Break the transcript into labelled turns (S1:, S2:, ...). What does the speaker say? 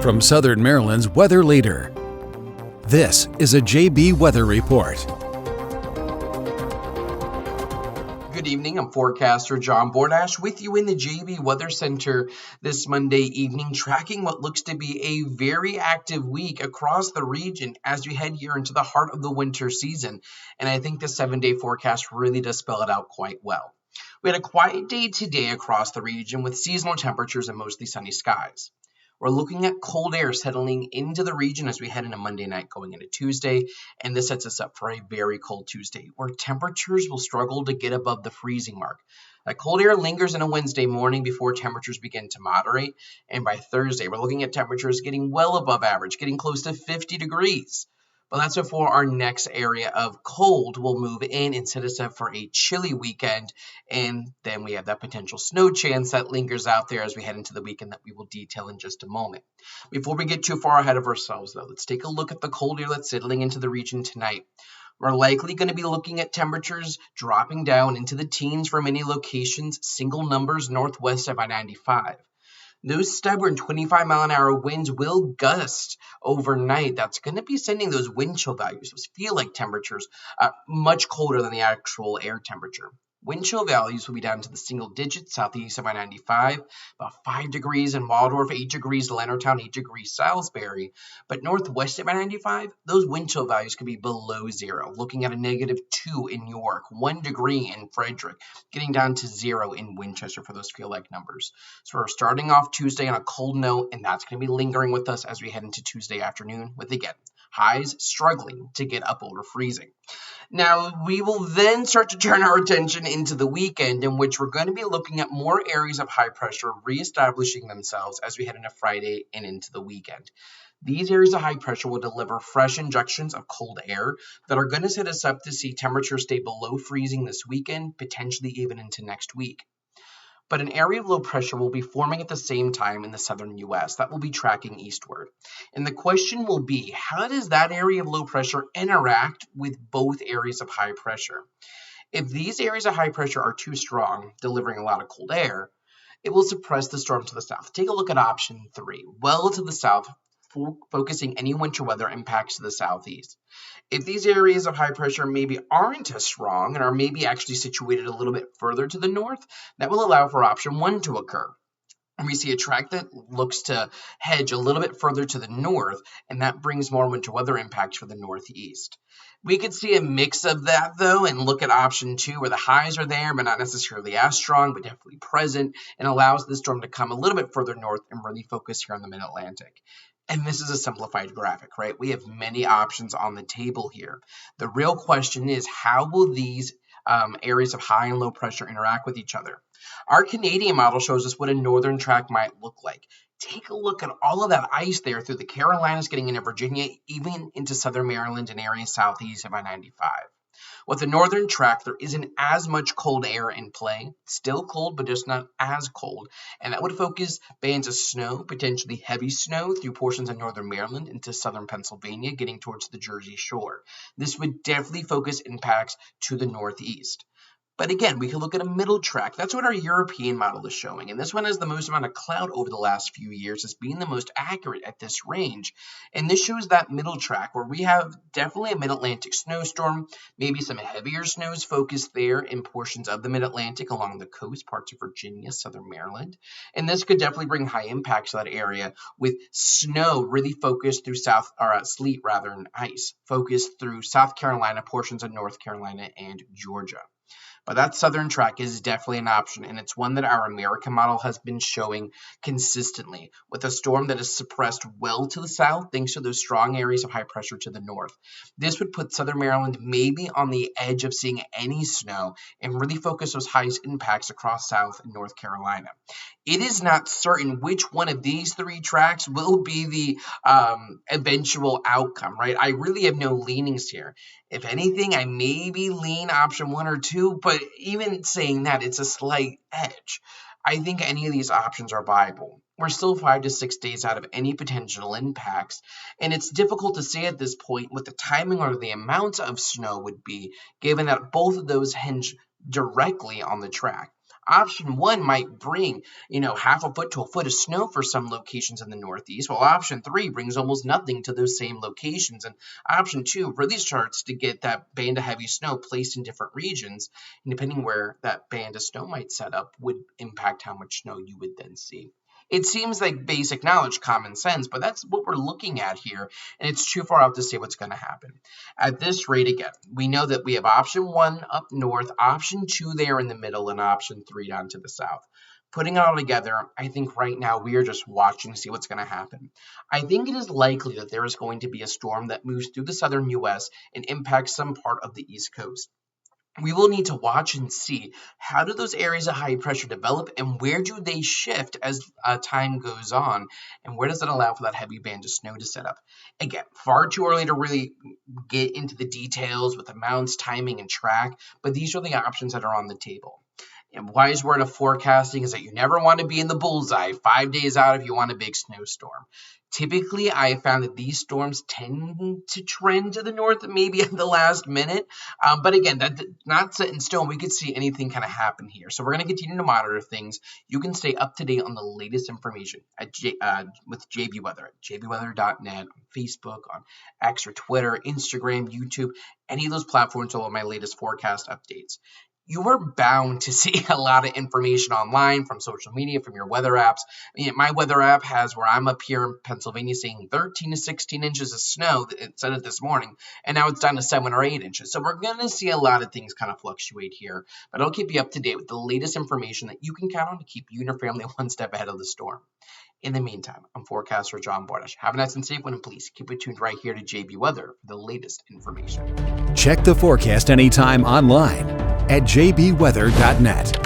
S1: from Southern Maryland's weather leader. This is a JB Weather Report.
S2: Good evening, I'm forecaster John Bordash with you in the JB Weather Center this Monday evening, tracking what looks to be a very active week across the region as we head here into the heart of the winter season. And I think the 7-day forecast really does spell it out quite well. We had a quiet day today across the region with seasonal temperatures and mostly sunny skies. We're looking at cold air settling into the region as we head into Monday night going into Tuesday, and this sets us up for a very cold Tuesday where temperatures will struggle to get above the freezing mark. That cold air lingers into Wednesday morning before temperatures begin to moderate, and by Thursday we're looking at temperatures getting well above average, getting close to 50 degrees. But that's before our next area of cold will move in and set us up for a chilly weekend. And then we have that potential snow chance that lingers out there as we head into the weekend that we will detail in just a moment. Before we get too far ahead of ourselves, though, let's take a look at the cold air that's settling into the region tonight. We're likely going to be looking at temperatures dropping down into the teens for many locations, single numbers northwest of I-95. Those stubborn 25-mile-an-hour winds will gust overnight. That's going to be sending those wind chill values, those feel-like temperatures, much colder than the actual air temperature. Wind chill values will be down to the single digits southeast of I-95, about 5 degrees in Waldorf, 8 degrees Leonardtown, 8 degrees Salisbury. But northwest of I-95, those wind chill values could be below zero, looking at a -2 in York, 1 degree in Frederick, getting down to 0 in Winchester for those feel-like numbers. So we're starting off Tuesday on a cold note, and that's going to be lingering with us as we head into Tuesday afternoon with, again, highs struggling to get up over freezing. Now, we will then start to turn our attention into the weekend, in which we're going to be looking at more areas of high pressure reestablishing themselves as we head into Friday and into the weekend. These areas of high pressure will deliver fresh injections of cold air that are going to set us up to see temperatures stay below freezing this weekend, potentially even into next week. But an area of low pressure will be forming at the same time in the southern U.S. that will be tracking eastward. And the question will be, how does that area of low pressure interact with both areas of high pressure? If these areas of high pressure are too strong, delivering a lot of cold air, it will suppress the storm to the south. Take a look at option 3, well to the south, focusing any winter weather impacts to the southeast. If these areas of high pressure maybe aren't as strong and are maybe actually situated a little bit further to the north, that will allow for option 1 to occur. And we see a track that looks to hedge a little bit further to the north, and that brings more winter weather impacts for the northeast. We could see a mix of that, though, and look at option 2, where the highs are there, but not necessarily as strong, but definitely present, and allows the storm to come a little bit further north and really focus here on the mid-Atlantic. And this is a simplified graphic, right? We have many options on the table here. The real question is, how will these areas of high and low pressure interact with each other? Our Canadian model shows us what a northern track might look like. Take a look at all of that ice there through the Carolinas, getting into Virginia, even into southern Maryland and areas southeast of I-95. With the northern track, there isn't as much cold air in play. Still cold, but just not as cold. And that would focus bands of snow, potentially heavy snow, through portions of northern Maryland into southern Pennsylvania, getting towards the Jersey Shore. This would definitely focus impacts to the northeast. But again, we can look at a middle track. That's what our European model is showing. And this one has the most amount of cloud over the last few years as being the most accurate at this range. And this shows that middle track where we have definitely a mid-Atlantic snowstorm, maybe some heavier snows focused there in portions of the mid-Atlantic along the coast, parts of Virginia, southern Maryland. And this could definitely bring high impacts to that area with snow really focused through sleet rather than ice, focused through South Carolina, portions of North Carolina, and Georgia. But that southern track is definitely an option, and it's one that our American model has been showing consistently, with a storm that is suppressed well to the south thanks to those strong areas of high pressure to the north. This would put southern Maryland maybe on the edge of seeing any snow and really focus those highest impacts across South and North Carolina. It is not certain which one of these 3 tracks will be the eventual outcome, right? I really have no leanings here. If anything, I maybe lean option 1 or 2, but even saying that, it's a slight edge. I think any of these options are viable. We're still 5 to 6 days out of any potential impacts, and it's difficult to say at this point what the timing or the amount of snow would be, given that both of those hinge directly on the track. Option 1 might bring, half a foot to a foot of snow for some locations in the Northeast, while option 3 brings almost nothing to those same locations. And option 2 really starts to get that band of heavy snow placed in different regions, and depending where that band of snow might set up would impact how much snow you would then see. It seems like basic knowledge, common sense, but that's what we're looking at here, and it's too far out to say what's going to happen. At this rate, again, we know that we have option 1 up north, option 2 there in the middle, and option 3 down to the south. Putting it all together, I think right now we are just watching to see what's going to happen. I think it is likely that there is going to be a storm that moves through the southern U.S. and impacts some part of the East Coast. We will need to watch and see how do those areas of high pressure develop and where do they shift as time goes on, and where does it allow for that heavy band of snow to set up. Again, far too early to really get into the details with amounts, timing, and track, but these are the options that are on the table. And wise word of forecasting is that you never want to be in the bullseye 5 days out if you want a big snowstorm. Typically, I have found that these storms tend to trend to the north maybe at the last minute. But again, that's not set in stone. We could see anything kind of happen here. So we're going to continue to monitor things. You can stay up to date on the latest information with JB Weather at jbweather.net, on Facebook, on X or Twitter, Instagram, YouTube, any of those platforms will have my latest forecast updates. You are bound to see a lot of information online from social media, from your weather apps. My weather app has where I'm up here in Pennsylvania saying 13 to 16 inches of snow. It said it this morning, and now it's down to 7 or 8 inches. So we're going to see a lot of things kind of fluctuate here, but I'll keep you up to date with the latest information that you can count on to keep you and your family one step ahead of the storm. In the meantime, I'm forecaster John Bordash. Have a nice and safe one, and please keep it tuned right here to JB Weather for the latest information.
S1: Check the forecast anytime online at jbweather.net.